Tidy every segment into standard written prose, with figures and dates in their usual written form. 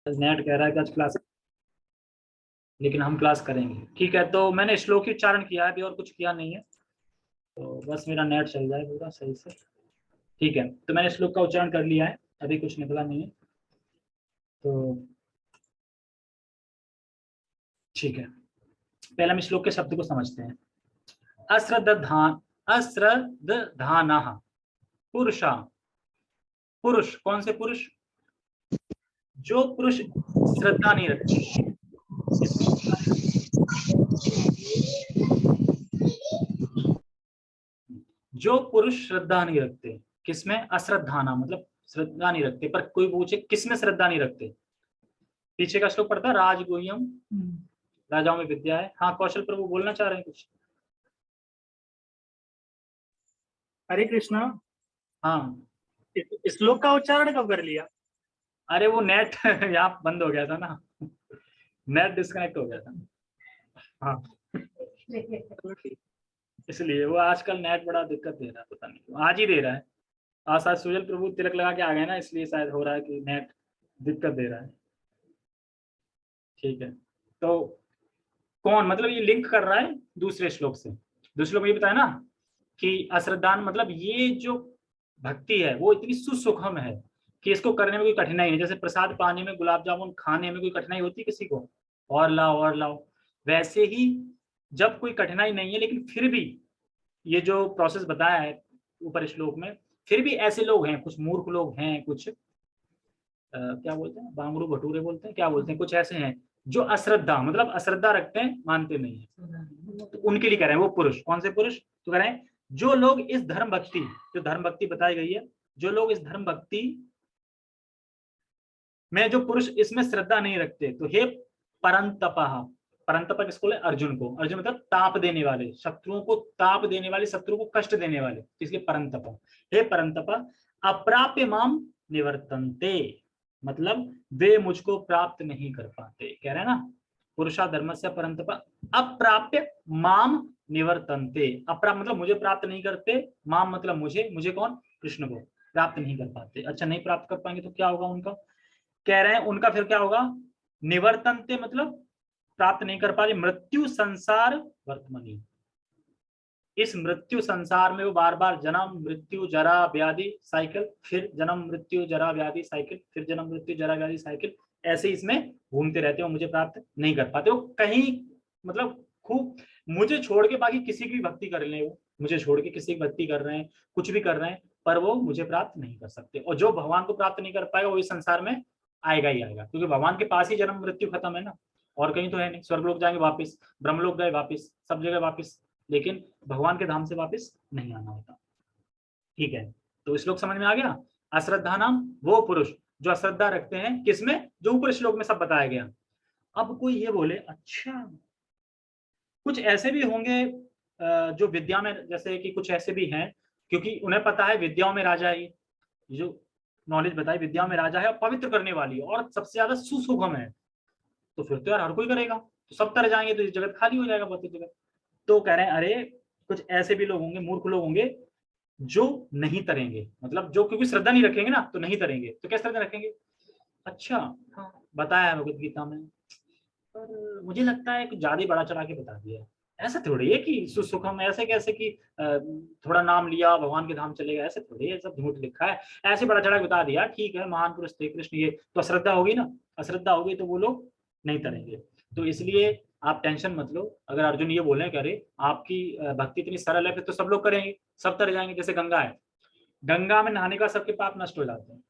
Net कह रहा है कि आज क्लास, लेकिन हम क्लास करेंगे। ठीक है, तो मैंने श्लोक की उच्चारण किया है अभी, और कुछ किया नहीं है, तो बस मेरा नेट चल जाए पूरा सही से। ठीक है, तो मैंने श्लोक का उच्चारण कर लिया है, अभी कुछ निकला नहीं है, तो ठीक है। पहले हम श्लोक के शब्द को समझते हैं। अश्रद्धान, अश्रद्धानः पुरुषा, पुरुष कौन से पुरुष? जो पुरुष श्रद्धा नहीं रखते, इसमें जो पुरुष श्रद्धा नहीं रखते, किसमें? अश्रद्धाना मतलब श्रद्धा नहीं रखते। पर कोई पूछे किसमें श्रद्धा नहीं रखते, पीछे का श्लोक पढ़ता, राजगुह्यम राजाओं में विद्या है। हाँ कौशल प्रभु बोलना चाह रहे हैं कुछ? हरे कृष्णा। हाँ, इस श्लोक का उच्चारण कब कर लिया? अरे वो नेट यहाँ बंद हो गया था ना, नेट डिस्कनेक्ट हो गया था। हाँ इसलिए वो आजकल नेट बड़ा दिक्कत दे रहा है, पता नहीं क्यों आज ही दे रहा है। आज शायद सुजल प्रभु तिलक लगा के आ गए ना, इसलिए शायद हो रहा है कि नेट दिक्कत दे रहा है। ठीक है, तो कौन मतलब ये लिंक कर रहा है दूसरे श्लोक से। दूसरे श्लोक में ये बताया ना कि अश्रद्धान मतलब ये जो भक्ति है वो इतनी सुसुखम है कि इसको करने में कोई कठिनाई नहीं। जैसे प्रसाद पाने में, गुलाब जामुन खाने में कोई कठिनाई होती है किसी को, और लाओ और लाओ, वैसे ही जब कोई कठिनाई नहीं है लेकिन फिर भी ये जो प्रोसेस बताया है ऊपर श्लोक में, फिर भी ऐसे लोग हैं, कुछ मूर्ख लोग हैं, कुछ क्या बोलते हैं, बांगड़ू भटूरे बोलते हैं, क्या बोलते हैं, कुछ ऐसे हैं जो अश्रद्धा मतलब अश्रद्धा रखते हैं, मानते नहीं है। तो उनके लिए कह रहे हैं वो पुरुष। कौन से पुरुष? तो कह रहे हैं जो लोग इस धर्म भक्ति, जो धर्म भक्ति बताई गई है, जो लोग इस धर्म भक्ति में, जो पुरुष इसमें श्रद्धा नहीं रखते, तो हे परंतपः, परंतपा किसको ले? अर्जुन को। अर्जुन मतलब ताप देने वाले, शत्रुओं को ताप देने वाले, शत्रुओं को कष्ट देने वाले, इसलिए परंतपा। हे परंतपा अप्राप्य माम निवर्तन्ते, मतलब वे मुझको प्राप्त नहीं कर पाते। कह रहे हैं ना, पुरुषा धर्मस्य परंतपा अप्राप्य माम निवर्तन्ते। अप्राप्त मतलब मुझे प्राप्त नहीं करते, माम मतलब मुझे, मुझे कौन? कृष्ण को प्राप्त नहीं कर पाते। अच्छा, नहीं प्राप्त कर पाएंगे तो क्या होगा उनका? कह रहे हैं उनका फिर क्या होगा? निवर्तन्ते मतलब प्राप्त नहीं कर पा रहे, मृत्यु संसार वर्तमानी, इस मृत्यु संसार में वो बार बार जन्म मृत्यु जरा व्याधि साइकिल, फिर जन्म मृत्यु जरा व्याधि साइकिल, फिर जन्म मृत्यु जरा व्याधि साइकिल, ऐसे इसमें घूमते रहते हो, मुझे प्राप्त नहीं कर पाते। वो कहीं मतलब खूब मुझे छोड़ के बाकी किसी की भक्ति कर ले, वो मुझे छोड़ के किसी की भक्ति कर रहे हैं, कुछ भी कर रहे हैं, पर वो मुझे प्राप्त नहीं कर सकते। और जो भगवान को प्राप्त नहीं कर पाएगा वो इस संसार में आएगा ही आएगा, क्योंकि भगवान के पास ही जन्म मृत्यु खत्म है ना, और कहीं तो है नहीं। स्वर्ग लोग जाएंगे वापिस, ब्रह्मलोक गए वापिस, सब जगह वापिस, लेकिन भगवान के धाम से वापस नहीं आना होता। ठीक है, तो श्लोक समझ में आ गया। अश्रद्धा नाम वो पुरुष जो अश्रद्धा रखते हैं, किसमें? जो ऊपर श्लोक में सब बताया गया। अब कोई ये बोले अच्छा कुछ ऐसे भी होंगे जो विद्या में, जैसे कि कुछ ऐसे भी हैं क्योंकि उन्हें पता है विद्याओं में राजा है, जो नॉलेज बताई विद्याओं में राजा है और पवित्र करने वाली है और सबसे ज्यादा सुसुगम है, तो फिर तो यार हर कोई करेगा, तो सब तरह जाएंगे तो इस जगत खाली हो जाएगा बहुत जगह। तो कह रहे हैं अरे कुछ ऐसे भी लोग होंगे, मूर्ख लोग होंगे जो नहीं तरेंगे, मतलब जो क्योंकि श्रद्धा नहीं रखेंगे ना, तो नहीं तरेंगे। तो क्या श्रद्धा रखेंगे? अच्छा हाँ बताया है भगवत गीता में, पर मुझे लगता है कुछ ज्यादा बड़ा चढ़ा के बता दिया है। ऐसा थोड़ी है कि सुसुखम, ऐसे कैसे कि थोड़ा नाम लिया भगवान के धाम चले गए, ऐसे थोड़ी है, सब झूठ लिखा है। ऐसे बड़ा चढ़ा के बता दिया, ठीक है महान पुरुष थे कृष्ण, ये तो अश्रद्धा होगी ना, अश्रद्धा होगी तो वो लोग नहीं तरेंगे। तो इसलिए आप टेंशन मत लो। अगर अर्जुन ये बोले कि अरे आपकी भक्ति इतनी सरल है, फिर तो सब लोग करेंगे, सब तर जाएंगे। जैसे गंगा है, गंगा में नहाने का सबके पाप नष्ट हो जाते हैं,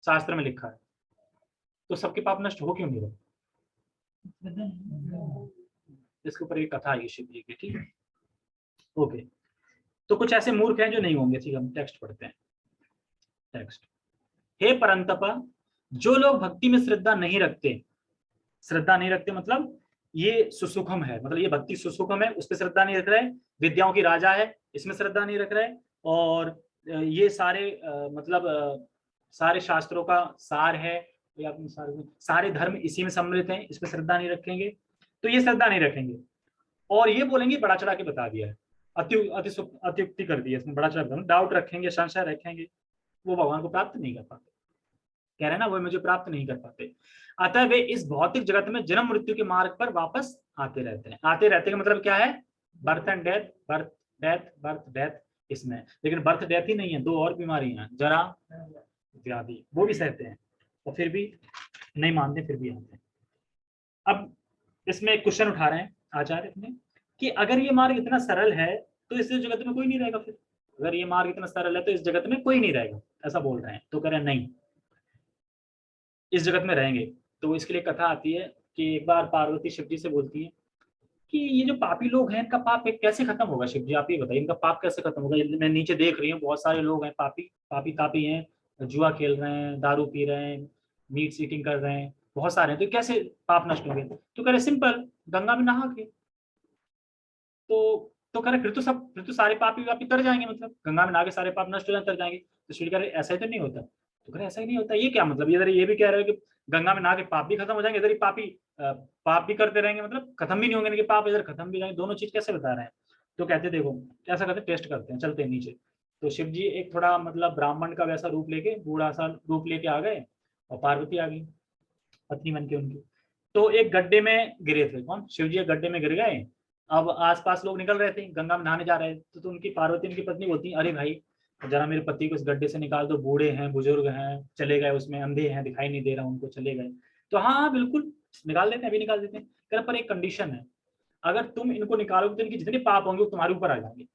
शास्त्र में लिखा है, तो सबके पाप नष्ट हो क्यों नहीं रहे? इसके ऊपर एक कथा है शिव जी की, ठीक है ओके। तो कुछ ऐसे मूर्ख हैं जो नहीं होंगे, ठीक है हम टेक्स्ट पढ़ते हैं। टेक्स्ट, हे परंतपा जो लोग भक्ति में श्रद्धा नहीं रखते, श्रद्धा नहीं रखते मतलब ये सुसुखम है, मतलब ये भक्ति सुसुखम है, उस पर श्रद्धा नहीं रख रहे, विद्याओं की राजा है इसमें श्रद्धा नहीं रख रहे, और ये सारे मतलब सारे शास्त्रों का सार है, या सारे धर्म इसी में सम्मिलित हैं, इस पर श्रद्धा नहीं रखेंगे, तो ये श्रद्धा नहीं रखेंगे। और ये बोलेंगे बड़ा चढ़ा के बता दिया है, अत्युक्ति कर दी है इसमें, बड़ा चढ़ा डाउट रखेंगे, संशय रखेंगे, वो भगवान को प्राप्त नहीं कर पाते। कह रहे हैं ना, वो मुझे प्राप्त नहीं कर पाते। अतः वे इस भौतिक जगत में जन्म मृत्यु के मार्ग पर वापस आते रहते हैं। आते रहते का मतलब क्या है? Birth and death, birth death, birth death इसमें। लेकिन बर्थ डेथ ही नहीं है, दो और बीमारियां, जरा व्याधि, वो भी सहते हैं और फिर भी नहीं मानते, फिर भी आते हैं। अब इसमें एक क्वेश्चन उठा रहे हैं आचार्य अपने कि अगर ये मार्ग इतना सरल है तो इस जगत में कोई नहीं रहेगा। फिर अगर ये मार्ग इतना सरल है तो इस जगत में कोई नहीं रहेगा, ऐसा बोल रहे हैं। तो कह रहे हैं नहीं, इस जगत में रहेंगे। तो इसके लिए कथा आती है कि एक बार पार्वती शिव जी से बोलती है कि ये जो पापी लोग हैं इनका पाप कैसे खत्म होगा? शिव जी आप ये बताइए, इनका पाप कैसे खत्म होगा? मैं नीचे देख रही हूँ बहुत सारे लोग हैं पापी पापी तापी हैं, जुआ खेल रहे हैं, दारू पी रहे हैं, मीट सीटिंग कर रहे हैं, बहुत सारे हैं, तो कैसे पाप नष्ट होंगे? तो कह रहे सिंपल, गंगा में नहा के। तो कह रहे फिर तो सारे पापी वापी तर जाएंगे, मतलब गंगा में नहा के सारे पाप नष्ट हो जाए, तर जाएंगे। तो शिव कह रहे ऐसा ही तो नहीं होता। तो कह रहे ऐसा ही नहीं होता, ये क्या मतलब? इधर ये भी कह रहे हो कि गंगा में नहा के पाप भी खत्म हो जाएंगे, इधर ही पापी पाप भी करते रहेंगे, मतलब खत्म भी नहीं होंगे इनके पाप, इधर खत्म भी जाएंगे, दोनों चीज कैसे बता रहे हैं? तो कहते देखो ऐसा करते, टेस्ट करते हैं, चलते हैं नीचे। तो शिव जी एक थोड़ा मतलब ब्राह्मण का वैसा रूप लेके, बूढ़ा सा रूप लेके आ गए और पार्वती आ गई पत्नी बन के उनकी। तो एक गड्ढे में गिरे थे, कौन? शिव जी एक गड्ढे में गिर गए। अब आसपास लोग निकल रहे थे, गंगा में नहाने जा रहे थे। तो उनकी पार्वती उनकी पत्नी बोलती अरे भाई जरा मेरे पति को इस गड्ढे से निकाल दो, बूढ़े हैं, बुजुर्ग हैं, चले गए उसमें, अंधे हैं, दिखाई नहीं दे रहा उनको, चले गए। तो हाँ हाँ बिल्कुल निकाल देते हैं, अभी निकाल देते हैं। कह पर एक कंडीशन है, अगर तुम इनको निकालोगे तो इनके जितने पाप होंगे वो तुम्हारे ऊपर आ जाएंगे।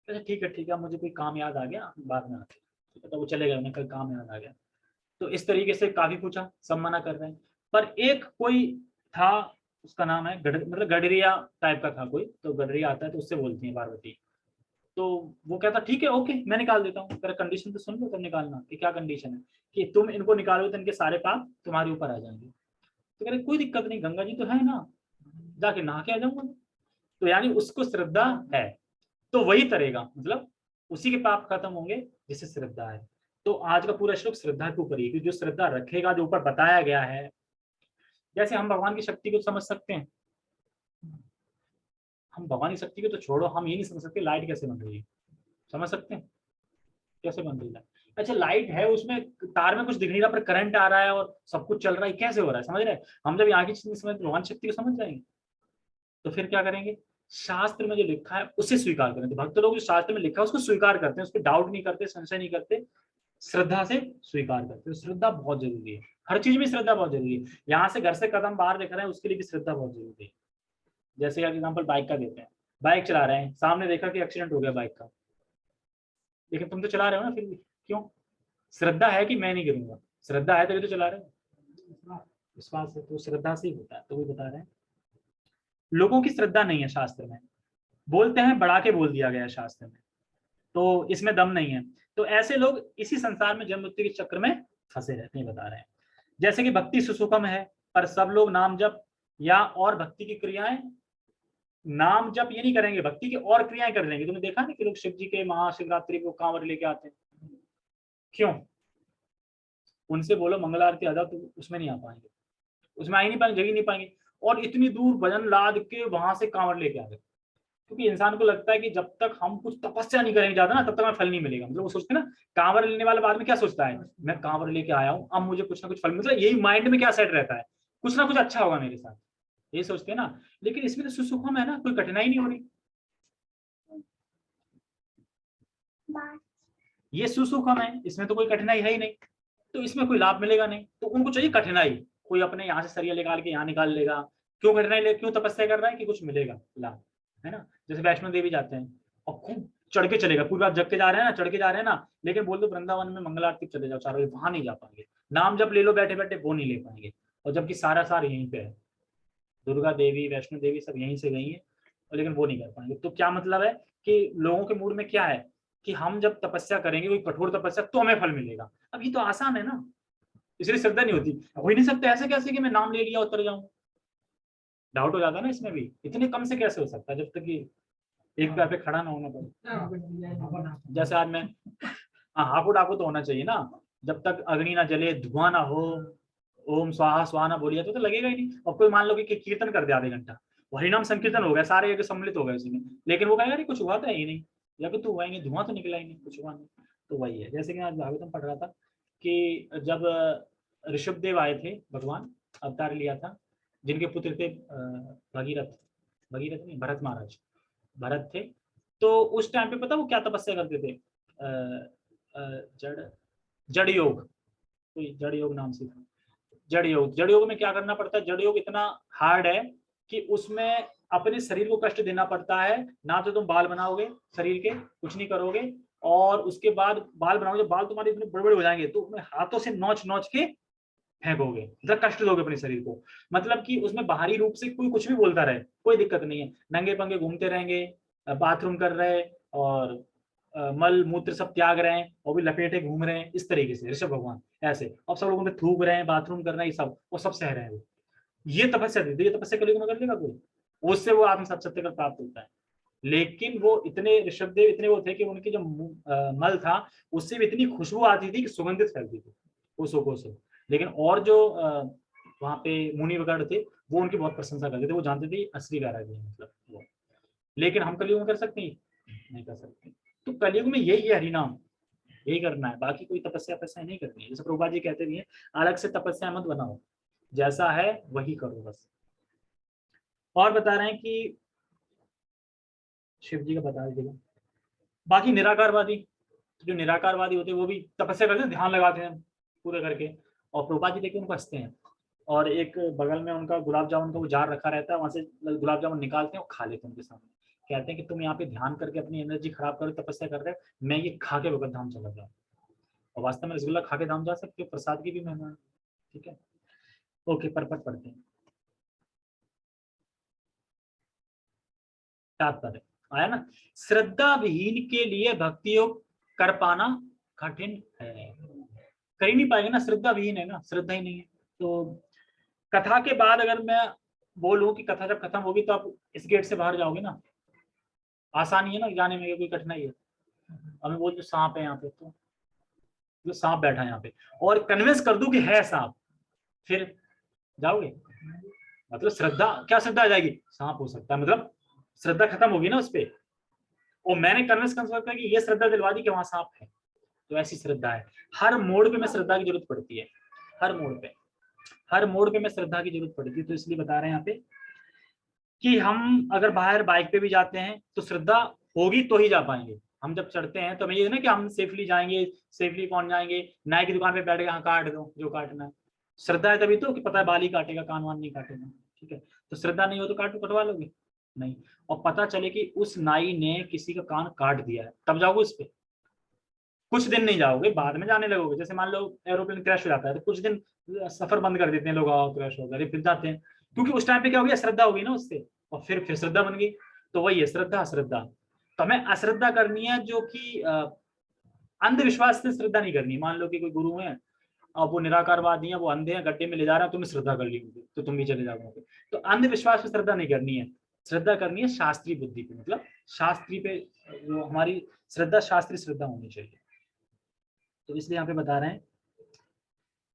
अच्छा ठीक है, मुझे कोई काम याद आ गया, बाद में आते। तो वो चले गए, उन्हें कोई काम याद आ गया। तो इस तरीके से काफी पूछा, सब मना कर रहे हैं। पर एक कोई था, उसका नाम है मतलब गडरिया टाइप का था कोई, तो गडरिया आता है तो उससे बोलती है पार्वती। तो वो कहता ठीक है ओके मैं निकाल देता हूँ। कंडीशन तो सुन लो तब निकालना, कि क्या कंडीशन है? कि तुम इनको निकालोगे तो इनके सारे पाप तुम्हारे ऊपर आ जाएंगे। तो कह रहे कोई दिक्कत नहीं, गंगा जी तो है ना, जाके नहा के आ जाऊंगा। तो यानी उसको श्रद्धा है तो वही तरेगा, मतलब उसी के पाप खत्म होंगे जिससे श्रद्धा है। तो आज का पूरा श्लोक श्रद्धा के ऊपर ही, कि जो श्रद्धा रखेगा, जो ऊपर बताया गया है। जैसे हम भगवान की शक्ति को समझ सकते हैं, हम भगवान की शक्ति को तो छोड़ो, हम ये नहीं समझ सकते लाइट कैसे बन रही है। समझ सकते हैं कैसे बन रही है? अच्छा लाइट है, उसमें तार में कुछ दिख नहीं रहा पर करंट आ रहा है और सब कुछ चल रहा है, कैसे हो रहा है? समझ रहे हैं? हम जब यहाँ की चीज समझ, भगवान शक्ति को समझ जाएंगे तो फिर क्या करेंगे? शास्त्र में जो लिखा है उसे स्वीकार करें। तो भक्त लोग जो शास्त्र में लिखा है उसको स्वीकार करते हैं, उस पर डाउट नहीं करते, संशय नहीं करते, श्रद्धा से स्वीकार करते हैं। श्रद्धा बहुत जरूरी है, हर चीज में श्रद्धा बहुत जरूरी है। यहाँ से घर से कदम बाहर दिख रहे हैं उसके लिए भी श्रद्धा बहुत जरूरी है। जैसे एग्जाम्पल बाइक का देते हैं, बाइक चला रहे हैं, सामने देखा कि एक्सीडेंट हो गया बाइक का, लेकिन तुम तो चला रहे हो ना फिर भी, क्यों? श्रद्धा है कि मैं नहीं गिरूंगा, श्रद्धा है तभी तो चला रहे हो, विश्वास है, तो श्रद्धा से ही होता है। तो वो बता रहे हैं लोगों की श्रद्धा नहीं है शास्त्र में, बोलते हैं बढ़ा के बोल दिया गया है शास्त्र में, तो इसमें दम नहीं है। तो ऐसे लोग इसी संसार में जन्म मृत्यु के चक्र में फंसे रहते हैं, बता रहे हैं। जैसे कि भक्ति सुसुखम है पर सब लोग नाम जप या और भक्ति की क्रियाएं, नाम जप ये नहीं करेंगे, भक्ति की और क्रियाएं कर लेंगे। तुमने देखा नहीं कि लोग शिव जी के महाशिवरात्रि को कांवर लेके आते हैं, क्यों? उनसे बोलो मंगल आरती आ जाओ तो उसमें नहीं आ पाएंगे, उसमें आ ही नहीं पाएंगे, जग ही नहीं पाएंगे। और इतनी दूर भजन लाद के वहां से कांवर लेके आ गए, क्योंकि इंसान को लगता है कि जब तक हम कुछ तपस्या नहीं करेंगे ज्यादा ना तब तक हमें फल नहीं मिलेगा। मतलब वो सोचते हैं ना, कांवर लेने वाले बाद में क्या सोचता है, मैं कांवर लेके आया हूँ अब मुझे कुछ ना कुछ फल, मतलब यही माइंड में क्या सेट रहता है, कुछ ना कुछ अच्छा होगा मेरे साथ, ये सोचते हैं ना। लेकिन इसमें तो सुसुखम है ना, कोई कठिनाई नहीं हो रही, ये सुसुखम है, इसमें तो कोई कठिनाई है ही नहीं, तो इसमें कोई लाभ मिलेगा नहीं। तो उनको चाहिए कठिनाई, कोई अपने यहाँ से सरिया निकाल के यहाँ निकाल लेगा। क्यों कठिनाई ले, क्यों तपस्या कर रहा है? कि कुछ मिलेगा लाभ, है ना। जैसे वैष्णो देवी जाते हैं और खूब चढ़ के चलेगा, पूरी रात जग के जा रहे हैं ना, चढ़ के जा रहे हैं ना, लेकिन बोल दो वृंदावन में मंगल आरती चले जाओ 4 बजे, वहां नहीं जा पाएंगे। नाम जब ले लो बैठे बैठे, वो नहीं ले पाएंगे। और जबकि सारा सार यहीं पे है, दुर्गा देवी वैष्णो देवी सब यहीं से गई है, और लेकिन वो नहीं कर पाएंगे। तो क्या मतलब है कि लोगों के मूड में क्या है कि हम जब तपस्या करेंगे, कोई कठोर तपस्या, तो हमें फल मिलेगा। अब ये तो आसान है ना, इसलिए श्रद्धा नहीं होती। हो ही नहीं सकता ऐसे कैसे कि मैं नाम ले लिया उतर जाऊं, डाउट हो जाता है ना इसमें भी, इतने कम से कैसे हो सकता है जब तक कि एक पैर पे खड़ा ना होना पड़े। जैसे आज मैं, हाँ हाकू डाकू तो होना चाहिए ना, जब तक अग्नि ना जले, धुआं ना हो, ओम स्वाहा स्वाहा ना बोलिए तो लगेगा ही नहीं। और कोई मान लो कि कीर्तन कर दे आधे घंटा, हरिनाम संकीर्तन हो गया, सारे एक सम्मिलित हो गए उसी में, लेकिन वो कहेगा नहीं कुछ हुआ तो है ही नहीं, या कि तू हुआ ही नहीं, धुआं तो निकला ही नहीं, कुछ हुआ नहीं। तो वही है, जैसे कि आज भागवतम पढ़ रहा था कि जब ऋषभदेव आए थे, भगवान अवतार लिया था, जिनके पुत्र थे भगीरथ, भगीरथ नहीं, भरत महाराज, भरत थे। तो उस टाइम पे पता वो क्या तपस्या करते थे? जड़ योग, कोई जड़ योग नाम से था। जड़ योग, जड़ योग में क्या करना पड़ता है? जड़ योग इतना हार्ड है कि उसमें अपने शरीर को कष्ट देना पड़ता है। ना तो तुम बाल बनाओगे शरीर के, कुछ नहीं करोगे, और उसके बाद बाल बनाओगे, बाल तुम्हारे इतने बड़े बड़े हो जाएंगे तो तुम्हें हाथों से नोच नोच के फेंकोगे, मतलब कष्ट दोगे अपने शरीर को। मतलब कि उसमें बाहरी रूप से कोई कुछ भी बोलता रहे, कोई दिक्कत नहीं है, नंगे पंगे घूमते रहेंगे, बाथरूम कर रहे और मल मूत्र सब त्याग रहे हैं और भी लपेटे घूम रहे हैं, इस तरीके से ऋषभ भगवान ऐसे, अब सब लोगों पे थूक रहे हैं, बाथरूम कर रहे हैं, ये सब वो सब सह रहे हैं। ये तपस्या थी, ये तपस्या कलयुग में कर लेगा कोई? उससे वो आत्म साक्षात्कार प्राप्त होता है। लेकिन वो इतने ऋषभदेव इतने वो थे कि उनके जो मल था उससे भी इतनी खुशबू आती थी कि सुगंधित फैलती थी कोसों से। लेकिन और जो वहां पे मुनि वगैरह थे वो उनकी बहुत प्रशंसा करते थे, वो जानते थे असली वैरागी है मतलब वो। लेकिन हम कलयुग में कर सकते हैं? नहीं कर सकते। तो कलयुग में यही है हरिनाम, यही करना है, बाकी कोई तपस्या नहीं करनी है। जैसे प्रभुपाद जी कहते भी हैं, अलग से तपस्या मत बनाओ, जैसा है वही करो बस। और बता रहे हैं कि शिव जी का बता दीजिएगा। बाकी निराकारवादी, जो निराकारवादी होते हैं वो भी तपस्या करते हैं, ध्यान लगाते हैं पूरे करके, और प्रभुपाद जी देखिए उनको हंसते हैं, और एक बगल में उनका गुलाब जामुन का वो जार रखा रहता है, वहां से गुलाब जामुन निकालते हैं और खा लेते हैं उनके सामने। कहते हैं कि तुम यहाँ पे ध्यान करके अपनी एनर्जी खराब कर तपस्या कर रहे हो, मैं ये खा के भगत धाम चला जाऊँ। और वास्तव में रसगुल्ला खा के धाम जा सकते हो, प्रसाद की भी महिमा है। ठीक है, ओके, परपट पढ़ते हैं। तात्पर्य आया ना? श्रद्धा विहीन के लिए भक्ति योग कर पाना कठिन है, कर ही नहीं पाएंगे ना, श्रद्धा विहीन है ना, श्रद्धा ही नहीं है। तो कथा के बाद अगर मैं बोलूं कि कथा जब खत्म होगी तो आप इस गेट से बाहर जाओगे ना, आसानी है ना जाने में, कोई कठिनाई है? हमें बोल जो सांप है यहाँ पे, तो जो सांप बैठा है यहाँ पे, और कन्विंस कर दूं कि है सांप, फिर जाओगे? मतलब श्रद्धा, क्या श्रद्धा आ जाएगी? सांप हो सकता है, मतलब श्रद्धा खत्म होगी ना उस पर, और मैंने कन्विंस कर सकता है कि ये श्रद्धा दिलवा दी कि वहां सांप है। तो ऐसी श्रद्धा है, हर मोड़ पे में श्रद्धा की जरूरत पड़ती है, हर मोड़ पे, हर मोड़ पे में श्रद्धा की जरूरत पड़ती है। तो इसलिए बता रहे हैं यहाँ पे कि हम अगर बाहर बाइक पे भी जाते हैं तो श्रद्धा होगी तो ही जा पाएंगे। हम जब चढ़ते हैं तो हमें ये ना कि हम सेफली जाएंगे, सेफली कौन जाएंगे, नाई की दुकान पे बैठ के हाँ काट दो जो काटना है, श्रद्धा है तभी तो कि पता है बाल ही काटेगा, कान वान नहीं काटेगा। ठीक है, तो श्रद्धा नहीं हो तो कटवा लोगे नहीं, और पता चले कि उस नाई ने किसी का कान काट दिया है, तब जाओगे उस पर? कुछ दिन नहीं जाओगे, बाद में जाने लगोगे। जैसे मान लो एरोप्लेन क्रैश हो जाता है तो कुछ दिन सफर बंद कर देते हैं लोग, आओ क्रैश हो गया, फिर जाते हैं, क्योंकि उस टाइम पे क्या हो गया, श्रद्धा होगी ना उससे, और फिर श्रद्धा बन गई। तो वही है श्रद्धा अश्रद्धा। तो हमें अश्रद्धा करनी है, जो कि अंधविश्वास से श्रद्धा नहीं करनी। मान लो कि कोई गुरु है, अब वो निराकारवादी है, वो अंधे हैं, गड्ढे में ले जा रहा है, तुम्हें श्रद्धा कर ली तो तुम भी चले जाओगे। तो अंधविश्वास पे श्रद्धा नहीं करनी है, श्रद्धा करनी है शास्त्रीय बुद्धि पे, मतलब शास्त्री पे, जो हमारी श्रद्धा शास्त्रीय श्रद्धा होनी चाहिए। तो इसलिए यहाँ पे बता रहे हैं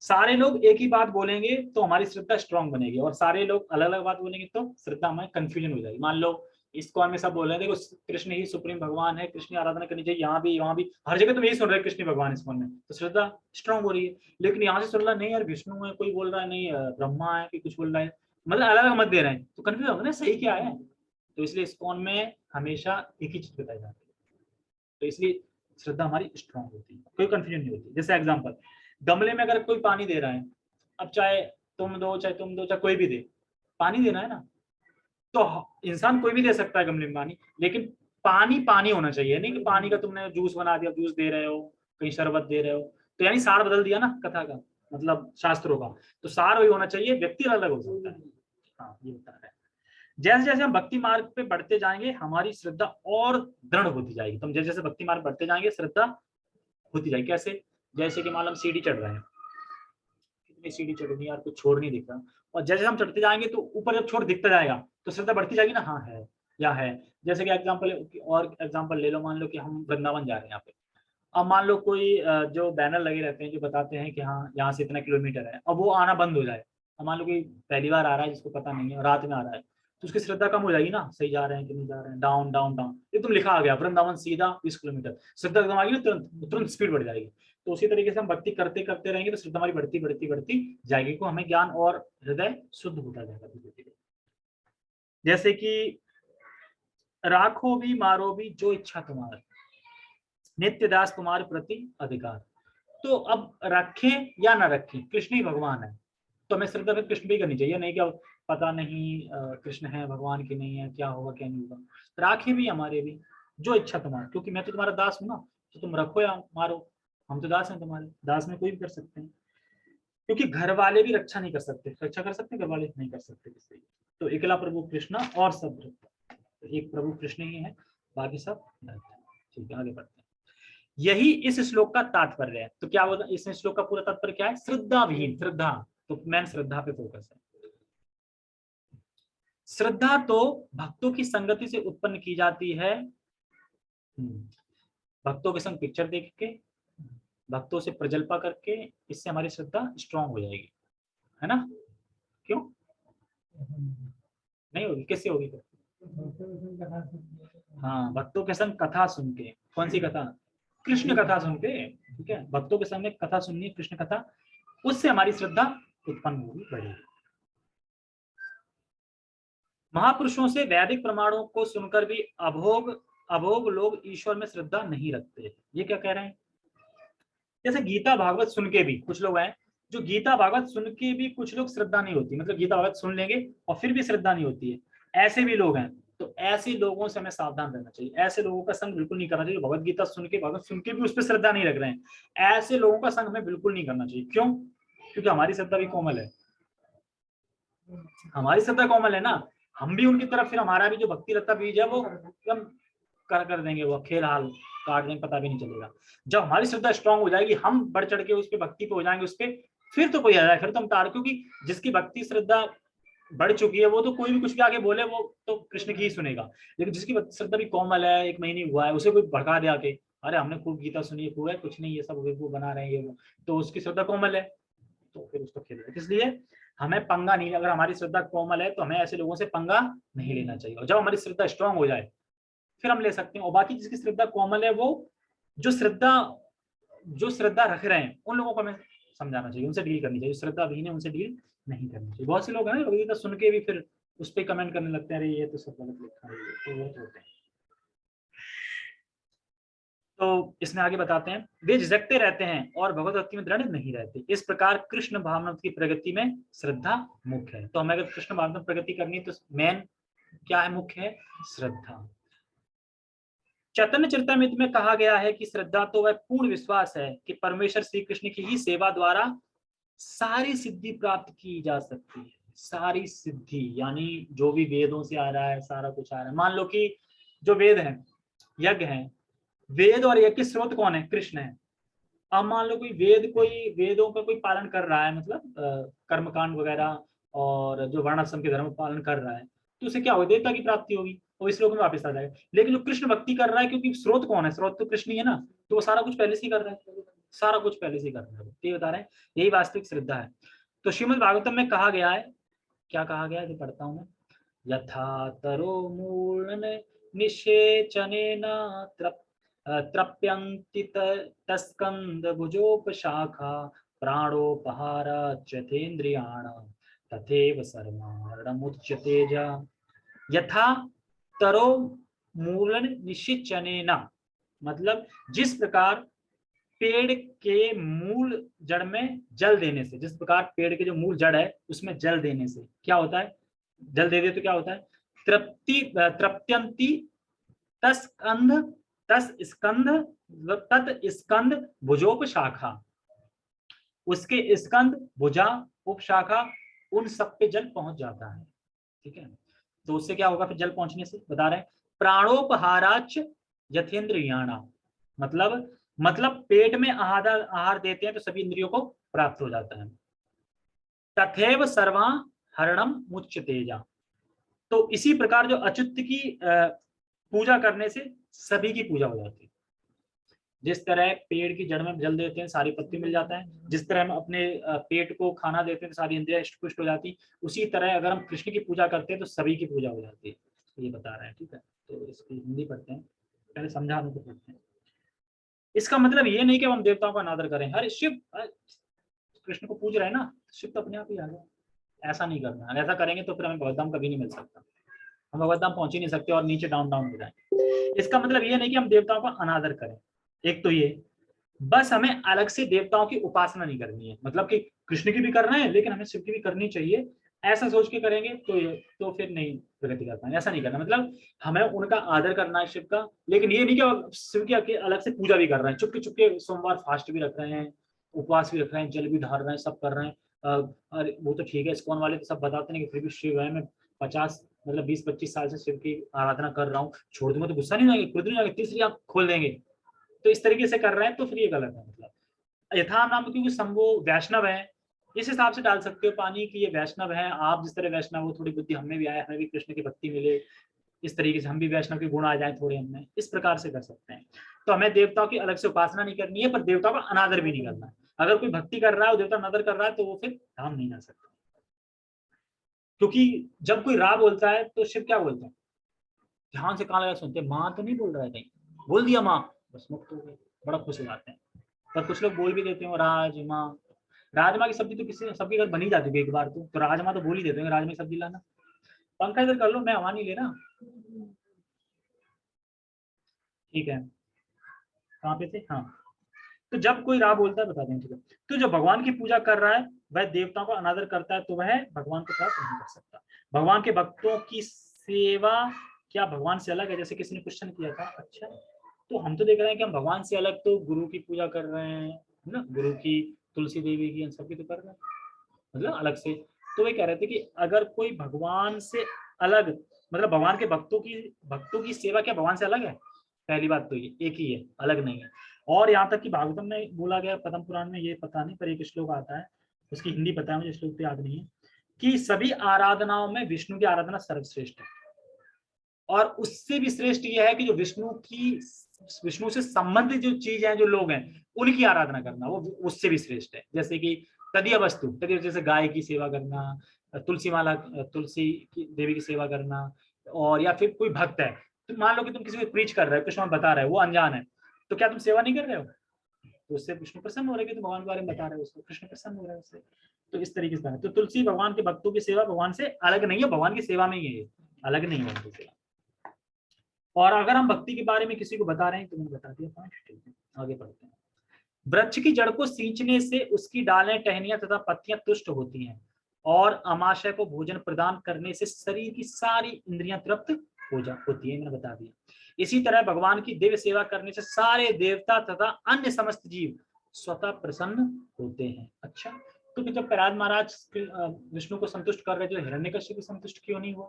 सारे लोग एक ही बात बोलेंगे तो हमारी श्रद्धा स्ट्रांग बनेगी, और सारे लोग अलग अलग बात बोलेंगे तो श्रद्धा हमें कंफ्यूजन हो जाएगी। मान लो इस्कॉन में सब बोल रहे हैं देखो कृष्ण ही सुप्रीम भगवान है, कृष्ण की आराधना करनी चाहिए, यहाँ भी वहां भी हर जगह तुम यही सुन रहे हो कृष्ण भगवान इस्कॉन में, तो श्रद्धा स्ट्रांग हो रही है। लेकिन यहाँ से सुन रहा नहीं यार विष्णु है, कोई बोल रहा है नहीं ब्रह्मा है, कोई कुछ बोल रहा है, मतलब अलग अलग मत दे रहे हैं, तो कंफ्यूज होगा ना सही क्या है। तो इसलिए इस्कॉन में हमेशा एक ही चीज बताई जाती है, तो इसलिए श्रद्धा हमारी स्ट्रांग होती है, कोई कंफ्यूजन नहीं होती। जैसे एग्जाम्पल, गमले में अगर कोई पानी दे रहा है, अब चाहे तुम दो चाहे कोई भी दे, पानी देना है ना, तो इंसान कोई भी दे सकता है गमले में पानी, लेकिन पानी पानी होना चाहिए, नहीं कि पानी का तुमने जूस बना दिया, जूस दे रहे हो, कहीं शरबत दे रहे हो, तो यानी सार बदल दिया ना कथा का, मतलब शास्त्रों का। तो सार वही होना चाहिए, व्यक्ति अलग हो सकता है। हाँ, ये बता रहा है। जैसे जैसे हम भक्ति मार्ग पे बढ़ते जाएंगे हमारी श्रद्धा और दृढ़ होती जाएगी। तो हम जैसे जैसे भक्ति मार्ग बढ़ते जाएंगे श्रद्धा होती जाएगी। कैसे? जैसे कि मान लो हम सीढ़ी चढ़ रहे हैं, कितनी सीढ़ी चढ़नी यार, कुछ छोड़ नहीं दिख रहा, और जैसे हम चढ़ते जाएंगे तो ऊपर जब छोड़ दिखता जाएगा तो श्रद्धा बढ़ती जाएगी ना, हाँ है या है। जैसे कि एग्जाम्पल, और एग्जाम्पल ले लो, मान लो कि हम वृंदावन जा रहे हैं यहाँ पे, अब मान लो कोई जो बैनर लगे रहते हैं जो बताते हैं कि हाँ यहाँ से इतना किलोमीटर है, अब वो आना बंद हो जाए, अब मान लो कि पहली बार आ रहा है जिसको पता नहीं है, रात में आ रहा है, तो उसकी श्रद्धा कम हो जाएगी ना, सही जा रहे हैं कि नहीं जा रहे हैं, डाउन डाउन डाउन, एकदम लिखा आ गया वृंदावन सीधा 20 किलोमीटर, श्रद्धा एकदम आ गई ना, तुरंत तुरंत स्पीड बढ़ जाएगी। तो उसी तरीके से हम भक्ति करते करते रहेंगे तो श्रद्धा हमारी बढ़ती बढ़ती बढ़ती जाएगी, को हमें ज्ञान और हृदय शुद्ध होता जाएगा धीरे धीरे। जैसे कि राखो भी मारो भी जो इच्छा तुम्हारी, नित्य दास तुम्हारे प्रति अधिकार। तो अब रखें या ना रखें, कृष्ण ही भगवान है, तो हमें श्रद्धा फिर कृष्ण भी करनी चाहिए, नहीं कि पता नहीं कृष्ण है भगवान की नहीं है, क्या होगा क्या नहीं होगा। राखे भी हमारे भी, जो इच्छा तुम्हारी, क्योंकि मैं तो तुम्हारा दास हूं ना, तो तुम रखो या मारो, हम तो दास हैं तुम्हारे, दास में कोई भी कर सकते हैं। क्योंकि घर वाले भी रक्षा नहीं कर सकते, रक्षा कर सकते घर वाले नहीं कर सकते किसी की। तो एकला प्रभु कृष्ण और सब, तो एक प्रभु कृष्ण ही है, बाकी सब ठीक है। आगे बढ़ते हैं। यही इस श्लोक का तात्पर्य है। तो क्या होगा इस श्लोक का पूरा तात्पर्य क्या है? श्रद्धा विहीन, श्रद्धा, तो मैंने श्रद्धा पे फोकस है। श्रद्धा तो भक्तों की संगति से उत्पन्न की जाती है, भक्तों के संग पिक्चर देख के, भक्तों से प्रजल्पा करके, इससे हमारी श्रद्धा स्ट्रांग हो जाएगी, है ना? क्यों नहीं होगी? कैसे होगी? हाँ, भक्तों के संग कथा सुन के। कौन सी कथा? कृष्ण कथा सुन के, ठीक है। भक्तों के सामने कथा सुननी है, कृष्ण कथा, उससे हमारी श्रद्धा उत्पन्न होगी, बढ़ेगी। महापुरुषों से वैदिक प्रमाणों को सुनकर भी अभोग लोग ईश्वर में श्रद्धा नहीं रखते। ये क्या कह रहे हैं? जैसे गीता भागवत सुन के भी कुछ लोग हैं, जो गीता भागवत सुन के भी कुछ लोग श्रद्धा नहीं होती, मतलब गीता भागवत सुन लेंगे और फिर भी श्रद्धा नहीं होती है, ऐसे भी लोग हैं। तो ऐसे लोगों से हमें सावधान रहना चाहिए, ऐसे लोगों का संग बिल्कुल नहीं करना चाहिए। भगवत गीता सुन के भागवत सुन के भी उस पर श्रद्धा नहीं रख रहे हैं, ऐसे लोगों का संग हमें बिल्कुल नहीं करना चाहिए। क्यों? क्योंकि हमारी श्रद्धा भी कोमल है, हमारी श्रद्धा कोमल है ना, हम भी उनकी तरफ, फिर हमारा भी जो भक्ति रत्ता बीज है वो एकदम कर देंगे, वो खेल हाल काट देंगे, पता भी नहीं चलेगा। जब हमारी श्रद्धा स्ट्रांग हो जाएगी, हम बढ़ चढ़ के उस पर भक्ति पे हो जाएंगे, उस पर फिर तो कोई आ जाए, फिर तो हम तार, क्योंकि जिसकी भक्ति श्रद्धा बढ़ चुकी है वो तो कोई भी कुछ भी आगे बोले वो तो कृष्ण की ही सुनेगा। लेकिन जिसकी श्रद्धा भी कोमल है, 1 महीने हुआ है, उसे कोई भड़का दे आके, अरे हमने खूब गीता सुनी है, खूब है, कुछ नहीं, ये सब वो बना रहे हैं, ये वो, तो उसकी श्रद्धा कोमल है, तो फिर उसको खेल रहे। इसलिए हमें पंगा नहीं, अगर हमारी श्रद्धा कोमल है तो हमें ऐसे लोगों से पंगा नहीं लेना चाहिए, और जब हमारी श्रद्धा स्ट्रांग हो जाए फिर हम ले सकते हैं। और बाकी जिसकी श्रद्धा कोमल है, वो जो श्रद्धा रख रहे हैं उन लोगों को हमें समझाना चाहिए, उनसे डील करनी चाहिए। श्रद्धा विहीन है उनसे डील नहीं करनी चाहिए। बहुत से लोग हैं गीता सुन के भी फिर उस पर कमेंट करने लगते हैं, अरे ये तो सब गलत लिखा है, तो वो होते हैं। तो इसमें आगे बताते हैं, वे झिझकते रहते हैं और भगवत भक्ति में दृढ़ नहीं रहते। इस प्रकार कृष्ण भावना की प्रगति में श्रद्धा मुख्य है। तो हमें अगर कृष्ण भावना में प्रगति करनी है तो मेन क्या है? मुख्य है श्रद्धा। चैतन्य चरितमृत में कहा गया है कि श्रद्धा तो वह पूर्ण विश्वास है कि परमेश्वर श्री कृष्ण की ही सेवा द्वारा सारी सिद्धि प्राप्त की जा सकती है। सारी सिद्धि यानी जो भी वेदों से आ रहा है, सारा कुछ आ रहा है। मान लो कि जो वेद है, यज्ञ है, वेद और यज्ञ के स्रोत कौन है? कृष्ण है। अब मान लो कोई वेदों का कोई पालन कर रहा है, मतलब कर्मकांड वगैरह और जो वर्णाश्रम के धर्म पालन कर रहा है, तो उसे क्या होगा? देवता की प्राप्ति होगी और इस लोक में वापस आ जाएगा। लेकिन जो कृष्ण भक्ति कर रहा है, क्योंकि स्रोत कौन है? स्रोत तो कृष्ण ही है ना, तो वो सारा कुछ पहले से ही कर रहा है, सारा कुछ पहले से ही कर रहा है, ये बता रहे हैं। यही वास्तविक श्रद्धा है। तो श्रीमद् भागवतम में कहा गया है, क्या कहा गया है जो पढ़ता हूं मैं, यथा तरो मूलन निषेचनेन त्रप्यन्ति तस्कंद भुजोपशाखा प्राणोपहारच्यतेन्द्रियाणां तथैव सर्वमरणमुच्यते च। यथा तरो मूलन निषेचनेन, मतलब जिस प्रकार पेड़ के मूल जड़ में जल देने से, जिस प्रकार पेड़ के जो मूल जड़ है उसमें जल देने से क्या होता है? जल दे दे तो क्या होता है? तृप्यंती तस्कंध, तत् स्कंध भुजोप शाखा, उसके स्कंध भुजा उपशाखा उन सब पे जल पहुंच जाता है, ठीक है। तो उससे क्या होगा फिर जल पहुंचने से? बता रहे हैं, प्राणोपहाराच यथेन्द्रियाणा, मतलब पेट में आहार देते हैं तो सभी इंद्रियों को प्राप्त हो जाता है। तथैव सर्वा हरणम मुच्यतेजा, तो इसी प्रकार जो अच्युत की पूजा करने से सभी की पूजा हो जाती है। जिस तरह पेड़ की जड़ में जल देते हैं सारी पत्ती मिल जाता है, जिस तरह हम अपने पेट को खाना देते हैं तो सारी इंद्रियां पुष्ट हो जाती, उसी तरह अगर हम कृष्ण की पूजा करते हैं तो सभी की पूजा हो जाती है। ये बता रहे हैं, ठीक है। तो इसकी हिंदी पढ़ते हैं, पहले समझाने को पढ़ते हैं। इसका मतलब ये नहीं कि हम देवताओं का अनादर करें। अरे शिव कृष्ण को पूज रहे हैं ना, शिव तो अपने आप ही आ गया। ऐसा नहीं करना, ऐसा करेंगे तो फिर हमें भगवद्धाम कभी नहीं मिल सकता, हम भगवद्धाम पहुंच ही नहीं सकते और नीचे डाउन डाउन हो जाए। इसका मतलब ये नहीं कि हम देवताओं का अनादर करें, एक तो ये, बस हमें अलग से देवताओं की उपासना नहीं करनी है, मतलब कि कृष्ण की भी करना है लेकिन हमें शिव की भी करनी चाहिए, ऐसा सोच के करेंगे तो फिर नहीं प्रगति कर पाएंगे। ऐसा नहीं करना, मतलब हमें उनका आदर करना है शिव का, लेकिन ये नहीं कि शिव की अलग से पूजा भी कर रहे हैं, चुपके चुपके सोमवार फास्ट भी रख रहे हैं, उपवास भी रख रहे हैं, जल भी ढार रहे हैं, सब कर रहे हैं। अरे वो तो ठीक है, इस्कॉन वाले तो सब बताते हैं कि फिर भी शिव है, मैं 50 मतलब 20-25 साल से शिव की आराधना कर रहा हूँ, छोड़ दूंगा तो गुस्सा नहीं आएंगे, खुद नहीं आएंगे, तीसरी आंख खोल देंगे। तो इस तरीके से कर रहे हैं तो फिर ये गलत है। मतलब यथा नाम, क्योंकि शंभु वैष्णव है, इस हिसाब से डाल सकते हो पानी कि ये वैष्णव है, आप जिस तरह वैष्णव हो, थोड़ी बुद्धि हमें भी आए, हमें भी कृष्ण की भक्ति मिले, इस तरीके से हम भी वैष्णव के गुण आ जाए थोड़े हमें, इस प्रकार से कर सकते हैं। तो हमें देवताओं की अलग से उपासना नहीं करनी है, पर देवताओं का अनादर भी नहीं करना है। अगर कोई भक्ति कर रहा है, देवता अनादर कर रहा है, तो वो फिर धाम नहीं आ सकता। क्योंकि जब कोई रा बोलता है तो शिव क्या बोलते हैं, ध्यान से कान लगा सुनते, माँ तो नहीं बोल रहा है, कहीं बोल दिया माँ, बस मुक्त हो गए, बड़ा खुश हो जाते हैं। पर कुछ लोग बोल भी देते हैं राजमा, राजमा की सब्जी तो किसी सबके घर बनी जाती है एक बार, तो राजमा तो बोल ही देते हैं, राजमा की सब्जी लाना। पंखा इधर कर लो, मैं हवा नहीं ले रहा। ठीक है, कहाँ पे थे, हाँ। तो जब कोई राह बोलता है, बता दें, ठीक है। तो जो भगवान की पूजा कर रहा है वह देवताओं का अनादर करता है, तो वह भगवान को प्राप्त नहीं कर सकता। भगवान के भक्तों की सेवा क्या भगवान से अलग है, जैसे किसी ने क्वेश्चन किया था। अच्छा, तो हम तो देख रहे हैं कि हम भगवान से अलग तो गुरु की पूजा कर रहे हैं, है ना, गुरु की, तुलसी देवी की, इन सबकी तो कर रहे हैं, मतलब अलग से। तो वे कह रहे थे कि अगर कोई भगवान से अलग, मतलब भगवान के भक्तों की सेवा क्या भगवान से अलग है? पहली बात तो ये एक ही है, अलग नहीं है। और यहाँ तक कि भागवतम में बोला गया, पद्म पुराण में, ये पता नहीं पर एक श्लोक आता है, उसकी हिंदी पता है मुझे, श्लोक तो याद नहीं है, कि सभी आराधनाओं में विष्णु की आराधना सर्वश्रेष्ठ है। और उससे भी श्रेष्ठ यह है कि जो विष्णु से संबंधित जो चीज है, जो लोग हैं, उनकी आराधना करना, वो उससे भी श्रेष्ठ है। जैसे कि तदीय वस्तु, तदीय जैसे गाय की सेवा करना, तुलसी माला, तुलसी की देवी की सेवा करना, और या फिर कोई भक्त है, तो मान लो कि तुम किसी को प्रीच कर रहे हो, कृष्ण बता रहे हो, वो अनजान है, तो क्या तुम सेवा नहीं कर रहे हो? तो उससे विष्णु प्रसन्न हो रहे हैं कि तुम भगवान के बारे में बता रहे हो उसको, कृष्ण प्रसन्न हो रहे हैं उससे। तो इस तरीके से, तो तुलसी भगवान के भक्तों की सेवा भगवान से अलग नहीं है, भगवान की सेवा में ही है, अलग नहीं है उनकी सेवा। और अगर हम भक्ति के बारे में किसी को बता रहे हैं तो मैंने बता दिया पॉइंट, ठीक है, आगे बढ़ते हैं। वृक्ष की जड़ को सींचने से उसकी डालें, टहनियां तथा पत्तियां तुष्ट होती हैं, और अमाशय को भोजन प्रदान करने से शरीर की सारी इंद्रियां तृप्त होती है, मैंने बता दिया। इसी तरह भगवान की दिव्य सेवा करने से सारे देवता तथा अन्य समस्त जीव स्वतः प्रसन्न होते हैं। अच्छा, तो जब प्रहलाद महाराज विष्णु को संतुष्ट कर रहे थे, हिरण्यकश्यप को संतुष्ट क्यों नहीं हुआ?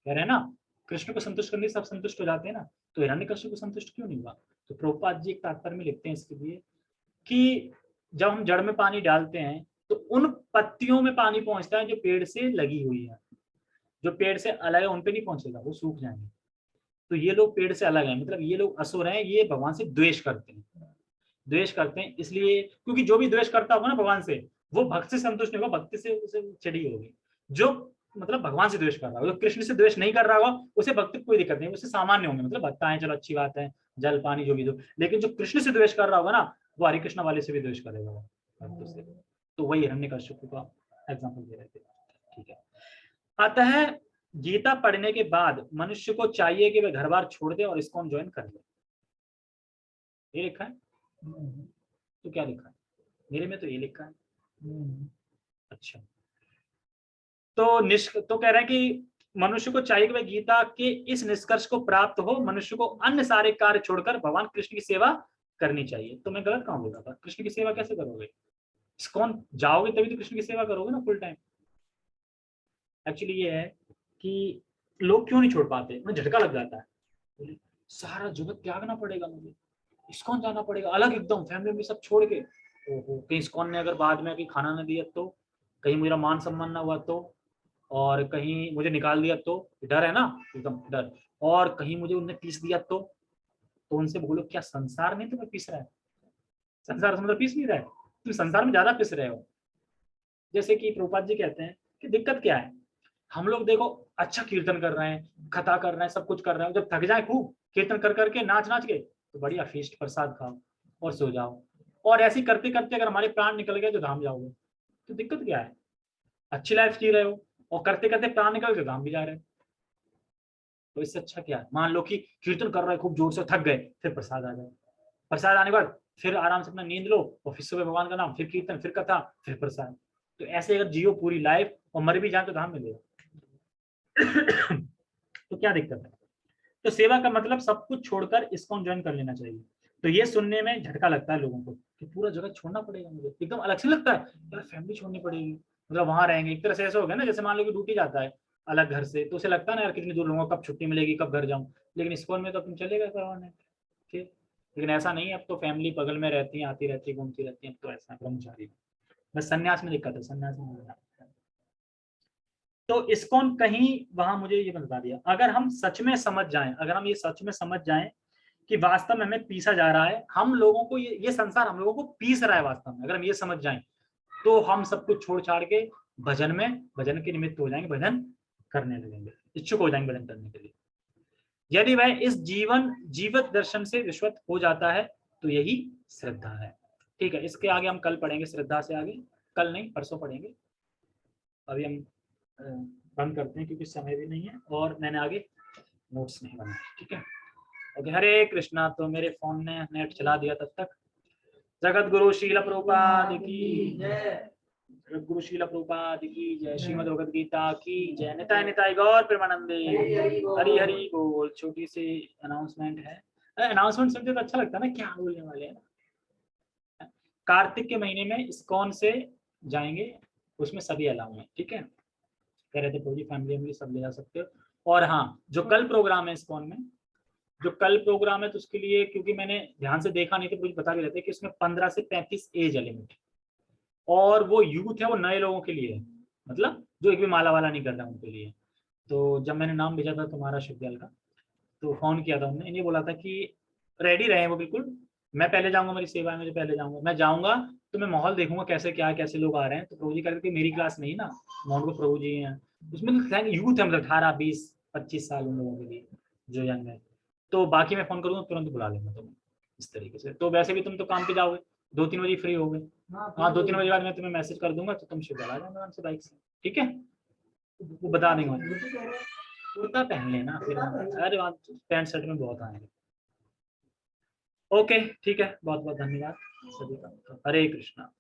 कह रहे हैं ना, कृष्ण को संतुष्ट करने से सब संतुष्ट हो जाते हैं ना, तो हिरण्यकश्यप को संतुष्ट क्यों नहीं हुआ? तो प्रभुपाद जी एक तात्पर्य में लिखते हैं इसके लिए कि जब हम जड़ में पानी डालते हैं तो उन पत्तियों में पानी पहुंचता है जो पेड़ से लगी हुई है, जो पेड़ से अलग है उन पे नहीं पहुंचेगा, वो सूख जाएंगे। तो ये लोग पेड़ से अलग हैं, मतलब ये लोग असुर हैं, ये भगवान से द्वेष करते हैं, द्वेष करते हैं इसलिए, क्योंकि जो भी द्वेष करता होगा ना भगवान से, वो भक्त से संतुष्ट नहीं होगा, भक्ति से उसे चिड़ी होगी। जो मतलब भगवान से द्वेष कर रहा होगा, जो कृष्ण से द्वेष नहीं कर रहा होगा, उसे भक्ति कोई दिक्कत नहीं, उसे सामान्य होंगे, मतलब भक्त आए चलो अच्छी बात है, जल पानी जो भी दो। लेकिन जो कृष्ण से द्वेष कर रहा होगा ना, वो हरे कृष्ण वाले से भी द्वेष करेगा भक्तों से। तो वही हिरण्यकश्यप का एग्जाम्पल दे रहे थे, ठीक है। अतः गीता पढ़ने के बाद मनुष्य को चाहिए कि वह घर बार छोड़ दे और इसको ज्वाइन कर ले। ये लिखा है, तो क्या लिखा है? मेरे में तो ये लिखा है। अच्छा, तो कह रहे हैं कि मनुष्य को चाहिए कि वह गीता के इस निष्कर्ष को प्राप्त हो, मनुष्य को अन्य सारे कार्य छोड़कर भगवान कृष्ण की सेवा करनी चाहिए। तो मैं गलत कहाँ बोल रहा था? कृष्ण की सेवा कैसे करोगे? कौन जाओगे तभी तो कृष्ण की सेवा करोगे ना फुल टाइम। एक्चुअली ये है कि लोग क्यों नहीं छोड़ पाते, उन्हें झटका लग जाता है, सारा जगत त्यागना पड़ेगा मुझे, इस्कॉन जाना पड़ेगा अलग एकदम, फैमिली में सब छोड़ के। ओहो, कहीं इस्कॉन ने अगर बाद में कहीं खाना न दिया तो, कहीं मेरा मान सम्मान ना हुआ तो, और कहीं मुझे निकाल दिया तो, डर है ना, एकदम डर। और कहीं मुझे उनने पीस दिया तो उनसे बोलो क्या संसार नहीं तुम्हें पीस रहा है? संसार समझ पीस नहीं रहा है, तुम संसार में ज्यादा पिस रहे हो। जैसे कि प्रभुपाद जी कहते हैं कि दिक्कत क्या है, हम लोग देखो अच्छा कीर्तन कर रहे हैं, कथा कर रहे हैं, सब कुछ कर रहे हैं, जब थक जाए खूब कीर्तन कर करके, नाच नाच के, तो बढ़िया फीस्ट प्रसाद खाओ और सो जाओ। और ऐसे करते करते अगर हमारे प्राण निकल गए तो धाम जाओगे, तो दिक्कत क्या है? अच्छी लाइफ जी रहे हो और करते करते प्राण निकल गए धाम भी जा रहे हो, तो इससे अच्छा क्या है? मान लो कि कीर्तन कर रहे खूब जोर से, थक गए, फिर प्रसाद आ गए, प्रसाद आने के बाद फिर आराम से अपना नींद लो और फिर सुबह भगवान का नाम, फिर कीर्तन, फिर कथा, फिर प्रसाद। तो ऐसे अगर जियो पूरी लाइफ और मर भी जाए तो धाम मिलेगा। तो क्या दिक्कत है? तो सेवा का मतलब सब कुछ छोड़कर इस्कॉन ज्वाइन कर लेना चाहिए। तो ये सुनने में झटका लगता है लोगों को कि पूरा जगह छोड़ना पड़ेगा मुझे, एकदम अलग से लगता है यार, फैमिली छोड़नी पड़ेगी, मतलब वहां रहेंगे। एक तरह से ऐसा हो गया ना, जैसे मान लो कि ड्यूटी जाता है अलग घर से, तो उसे लगता है ना यार कितनी दूर रहूंगा, कब छुट्टी मिलेगी, कब घर जाऊं। लेकिन इस्कॉन में तो तुम चलेगा करवाने, ठीक। लेकिन ऐसा नहीं है, अब तो फैमिली बगल में रहती है, आती रहती है, घूमती रहती है, तो ऐसा ब्रह्मचारी। बस संन्यास में दिक्कत है, संन्यास में नहीं। तो इस्कॉन कहीं वहां मुझे ये बता दिया, अगर हम सच में समझ जाएं, अगर हम ये सच में समझ जाएं कि वास्तव में हमें पीसा जा रहा है, हम लोगों को ये संसार हम लोगों को पीस रहा है वास्तव में, अगर हम ये समझ जाएं तो हम सब कुछ छोड़ छाड़ के भजन में, भजन के निमित्त हो जाएंगे, भजन करने लगेंगे, इच्छुक हो जाएंगे भजन करने के लिए। यदि वह इस जीवित दर्शन से विश्वत हो जाता है तो यही श्रद्धा है। ठीक है, इसके आगे हम कल पढ़ेंगे, श्रद्धा से आगे, कल नहीं परसों पढ़ेंगे। अभी हम बंद करते हैं क्योंकि समय भी नहीं है और मैंने आगे नोट्स नहीं बनाए। ठीक है, ओके, हरे कृष्णा। तो मेरे फोन ने नेट चला दिया तब तक। जगत गुरु शील प्रभुपाद की जय, जगत गुरु शील प्रभुपाद की जय, श्रीमद् भगवद गीता की जय, निताय निताय गौर प्रेमानंदे, हरि हरि बोल। छोटी सी अनाउंसमेंट है, अनाउंसमेंट सुनते तो अच्छा लगता है ना, क्या बोलने वाले हैं। कार्तिक के महीने में इस्कॉन से जाएंगे, उसमें सभी अलाउ है। ठीक है, कह रहे थे पूरी फैमिली सब ले जा सकते हो। और हाँ, जो कल प्रोग्राम है इस्कॉन में, जो कल प्रोग्राम है, तो उसके लिए क्योंकि मैंने ध्यान से देखा नहीं तो मुझे बता भी रहते कि उसमें 15 से 35 एज लिमिट, और वो यूथ है, वो नए लोगों के लिए है, मतलब जो एक भी माला वाला नहीं कर रहा उनके लिए। तो जब मैंने नाम भेजा था तुम्हारा शिवदयाल का, तो फोन किया था उन्होंने, इन्हें बोला था कि रेडी रहे वो बिल्कुल, मैं पहले जाऊंगा, मेरी सेवा है, मुझे पहले जाऊंगा, मैं जाऊंगा तो मैं माहौल देखूंगा कैसे क्या कैसे लोग आ रहे हैं। तो प्रभु जी कह रहे थे मेरी क्लास नहीं ना, माउंट को प्रभु जी हैं, उसमें यूथ है, मतलब 18, 20, 25 साल उन लोगों के लिए जो यंग है। तो बाकी मैं फोन करूंगा तुरंत बुला लेंगे तुम इस तरीके से। तो वैसे भी तुम तो काम पे जाओगे, 2-3 बजे फ्री हो गए, हाँ 2-3 बजे बाद मैं तुम्हें मैसेज कर दूंगा, तो तुम शिवदयाल आ जाना आराम से बाइक से। ठीक है, वो बता देंगे, कुर्ता पहन लेना फिर, अरे वहाँ पैंट शर्ट में बहुत आएंगे। ओके ठीक है, बहुत बहुत धन्यवाद सभी का। हरे कृष्णा।